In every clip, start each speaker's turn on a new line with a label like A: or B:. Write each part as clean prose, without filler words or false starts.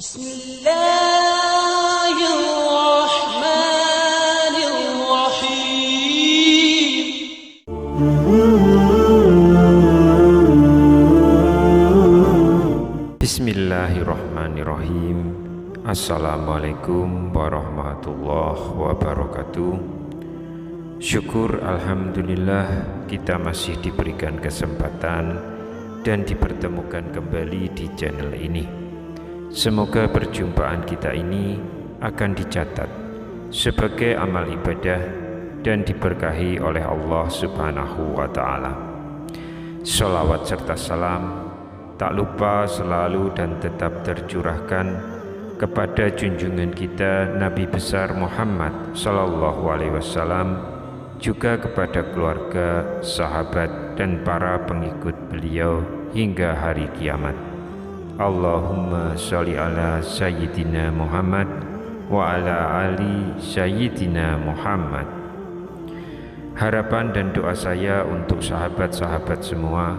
A: Bismillahirrahmanirrahim. Assalamualaikum warahmatullahi wabarakatuh. Syukur alhamdulillah kita masih diberikan kesempatan dan dipertemukan kembali di channel ini. Semoga perjumpaan kita ini akan dicatat sebagai amal ibadah dan diberkahi oleh Allah Subhanahu wa ta'ala. Sholawat serta salam tak lupa selalu dan tetap tercurahkan kepada junjungan kita Nabi besar Muhammad sallallahu alaihi wasallam, juga kepada keluarga, sahabat dan para pengikut beliau hingga hari kiamat. Allahumma sholli ala sayyidina Muhammad wa ala ali sayyidina Muhammad. Harapan dan doa saya untuk sahabat-sahabat semua,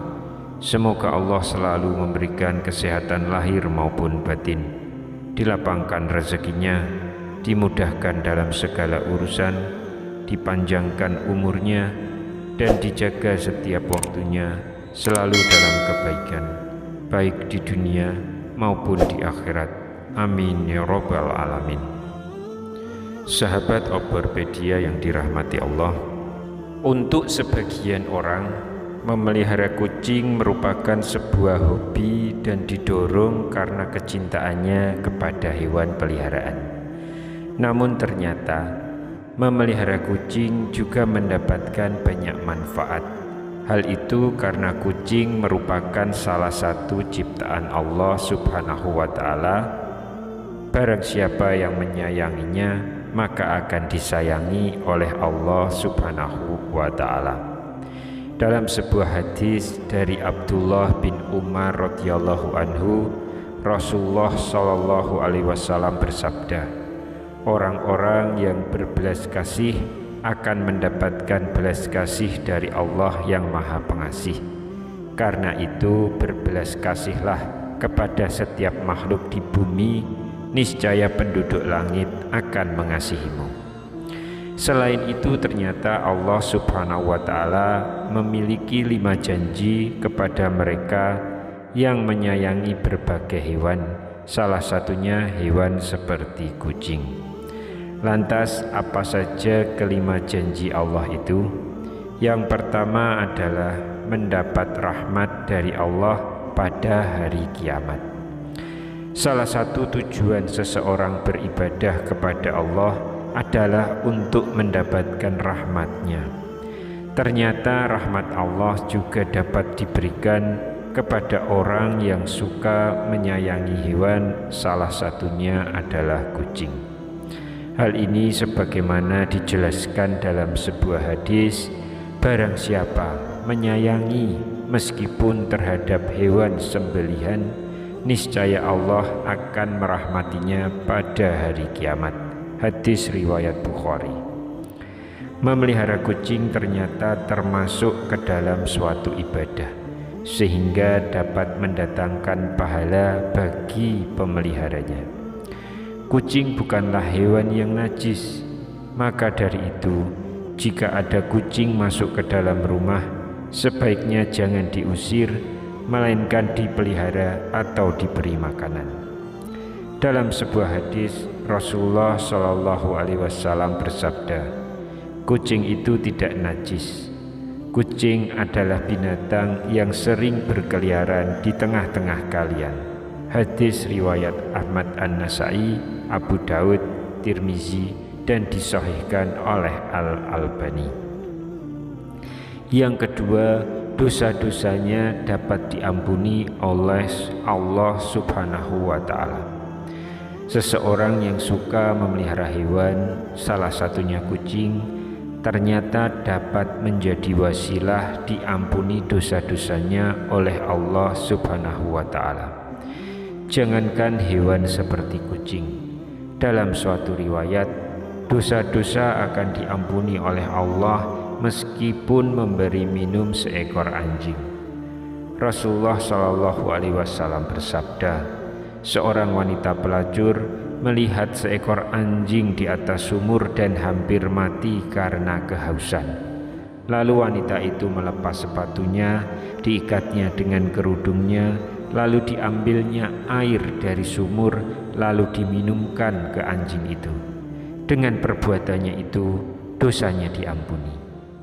A: semoga Allah selalu memberikan kesehatan lahir maupun batin, dilapangkan rezekinya, dimudahkan dalam segala urusan, dipanjangkan umurnya, dan dijaga setiap waktunya selalu dalam kebaikan, baik di dunia maupun di akhirat. Amin ya rabbal alamin. Sahabat Obropedia yang dirahmati Allah, untuk sebagian orang, memelihara kucing merupakan sebuah hobi dan didorong karena kecintaannya kepada hewan peliharaan. Namun ternyata memelihara kucing juga mendapatkan banyak manfaat. Hal itu karena kucing merupakan salah satu ciptaan Allah Subhanahu wa ta'ala. Barang siapa yang menyayanginya, maka akan disayangi oleh Allah Subhanahu wa ta'ala. Dalam sebuah hadis dari Abdullah bin Umar radhiyallahu anhu, Rasulullah sallallahu alaihi wasallam bersabda, orang-orang yang berbelas kasih akan mendapatkan belas kasih dari Allah yang Maha Pengasih. Karena itu berbelas kasihlah kepada setiap makhluk di bumi, niscaya penduduk langit akan mengasihimu. Selain itu ternyata Allah Subhanahu wa ta'ala memiliki 5 janji kepada mereka yang menyayangi berbagai hewan, salah satunya hewan seperti kucing. Lantas apa saja kelima janji Allah itu? Yang pertama adalah mendapat rahmat dari Allah pada hari kiamat. Salah satu tujuan seseorang beribadah kepada Allah adalah untuk mendapatkan rahmat-Nya. Ternyata rahmat Allah juga dapat diberikan kepada orang yang suka menyayangi hewan, salah satunya adalah kucing. Hal ini sebagaimana dijelaskan dalam sebuah hadis, barang siapa menyayangi meskipun terhadap hewan sembelihan, niscaya Allah akan merahmatinya pada hari kiamat. Hadis riwayat Bukhari. Memelihara kucing ternyata termasuk ke dalam suatu ibadah, sehingga dapat mendatangkan pahala bagi pemeliharanya. Kucing bukanlah hewan yang najis, maka dari itu jika ada kucing masuk ke dalam rumah, sebaiknya jangan diusir, melainkan dipelihara atau diberi makanan. Dalam sebuah hadis, Rasulullah Shallallahu alaihi wasallam bersabda, kucing itu tidak najis. Kucing adalah binatang yang sering berkeliaran di tengah-tengah kalian. Hadis riwayat Ahmad An-Nasai, Abu Daud, Tirmizi, dan disahihkan oleh Al-Albani. Yang kedua, dosa-dosanya dapat diampuni oleh Allah Subhanahu wa ta'ala. Seseorang yang suka memelihara hewan, salah satunya kucing, ternyata dapat menjadi wasilah diampuni dosa-dosanya oleh Allah Subhanahu wa ta'ala. Jangankan hewan seperti kucing, dalam suatu riwayat, dosa-dosa akan diampuni oleh Allah meskipun memberi minum seekor anjing. Rasulullah Shallallahu alaihi wasallam bersabda, seorang wanita pelacur melihat seekor anjing di atas sumur dan hampir mati karena kehausan. Lalu wanita itu melepas sepatunya, diikatnya dengan kerudungnya, lalu diambilnya air dari sumur, lalu diminumkan ke anjing itu. Dengan perbuatannya itu, dosanya diampuni.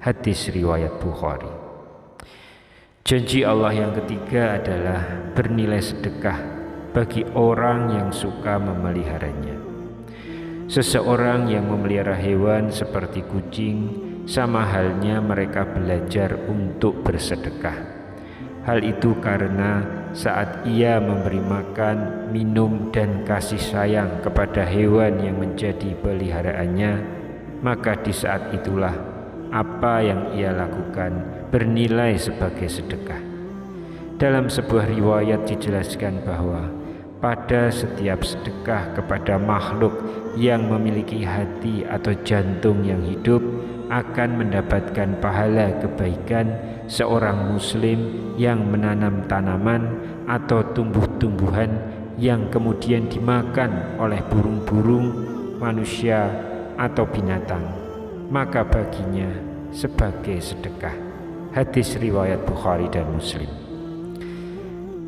A: Hadis riwayat Bukhari. Janji Allah yang ketiga adalah bernilai sedekah bagi orang yang suka memeliharanya. Seseorang yang memelihara hewan seperti kucing, sama halnya mereka belajar untuk bersedekah. Hal itu karena saat ia memberi makan, minum, dan kasih sayang kepada hewan yang menjadi peliharaannya, maka di saat itulah apa yang ia lakukan bernilai sebagai sedekah. Dalam sebuah riwayat dijelaskan bahwa pada setiap sedekah kepada makhluk yang memiliki hati atau jantung yang hidup akan mendapatkan pahala kebaikan seorang muslim yang menanam tanaman atau tumbuh-tumbuhan yang kemudian dimakan oleh burung-burung, manusia, atau binatang, maka baginya sebagai sedekah. Hadis riwayat Bukhari dan Muslim.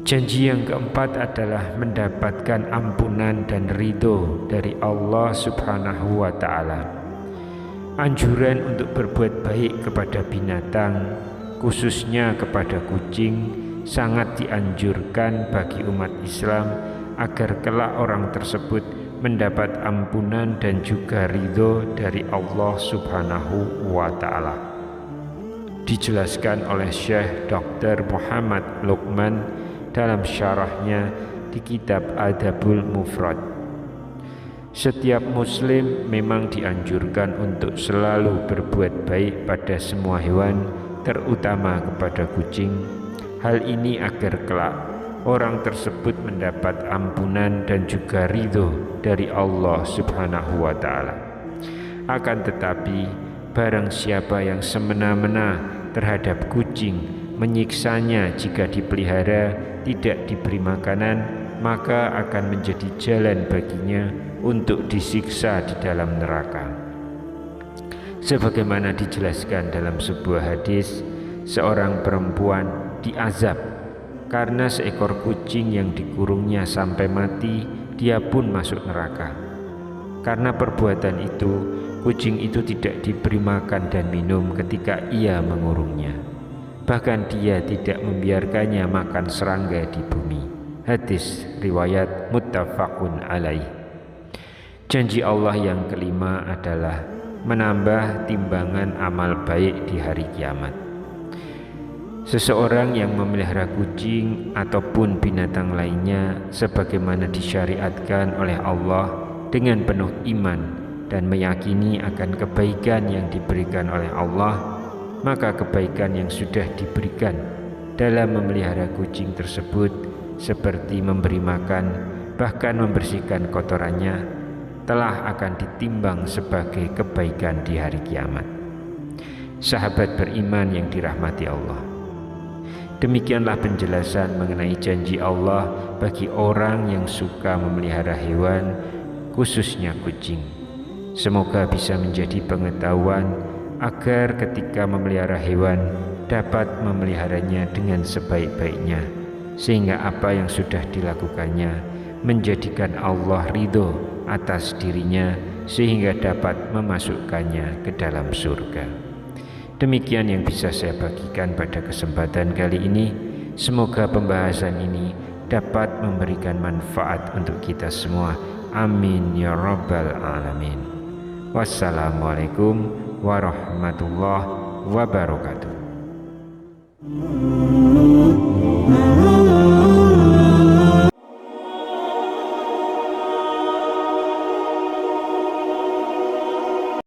A: Janji yang keempat adalah mendapatkan ampunan dan ridho dari Allah Subhanahu wa Ta'ala. Anjuran untuk berbuat baik kepada binatang, khususnya kepada kucing, sangat dianjurkan bagi umat Islam agar kelak orang tersebut mendapat ampunan dan juga ridho dari Allah Subhanahu wa Ta'ala. Dijelaskan oleh Syekh Dr. Muhammad Luqman dalam syarahnya di kitab Adabul Mufrad. Setiap muslim memang dianjurkan untuk selalu berbuat baik pada semua hewan, terutama kepada kucing. Hal ini agar kelak orang tersebut mendapat ampunan dan juga ridho dari Allah Subhanahu wa Ta'ala. Akan tetapi, barang siapa yang semena-mena terhadap kucing, menyiksanya jika dipelihara, tidak diberi makanan, maka akan menjadi jalan baginya untuk disiksa di dalam neraka. Sebagaimana dijelaskan dalam sebuah hadis, seorang perempuan diazab karena seekor kucing yang dikurungnya sampai mati, dia pun masuk neraka. Karena perbuatan itu, kucing itu tidak diberi makan dan minum ketika ia mengurungnya. Bahkan dia tidak membiarkannya makan serangga di bumi. Hadis riwayat muttafaqun alaih. Janji Allah yang kelima adalah menambah timbangan amal baik di hari kiamat. Seseorang yang memelihara kucing ataupun binatang lainnya sebagaimana disyariatkan oleh Allah dengan penuh iman dan meyakini akan kebaikan yang diberikan oleh Allah, maka kebaikan yang sudah diberikan dalam memelihara kucing tersebut seperti memberi makan, bahkan membersihkan kotorannya, telah akan ditimbang sebagai kebaikan di hari kiamat. Sahabat beriman yang dirahmati Allah, demikianlah penjelasan mengenai janji Allah bagi orang yang suka memelihara hewan, khususnya kucing. Semoga bisa menjadi pengetahuan agar ketika memelihara hewan dapat memeliharanya dengan sebaik-baiknya, sehingga apa yang sudah dilakukannya menjadikan Allah ridho atas dirinya sehingga dapat memasukkannya ke dalam surga. Demikian yang bisa saya bagikan pada kesempatan kali ini. Semoga pembahasan ini dapat memberikan manfaat untuk kita semua. Amin ya rabbal alamin. Wassalamualaikum warahmatullahi wabarakatuh.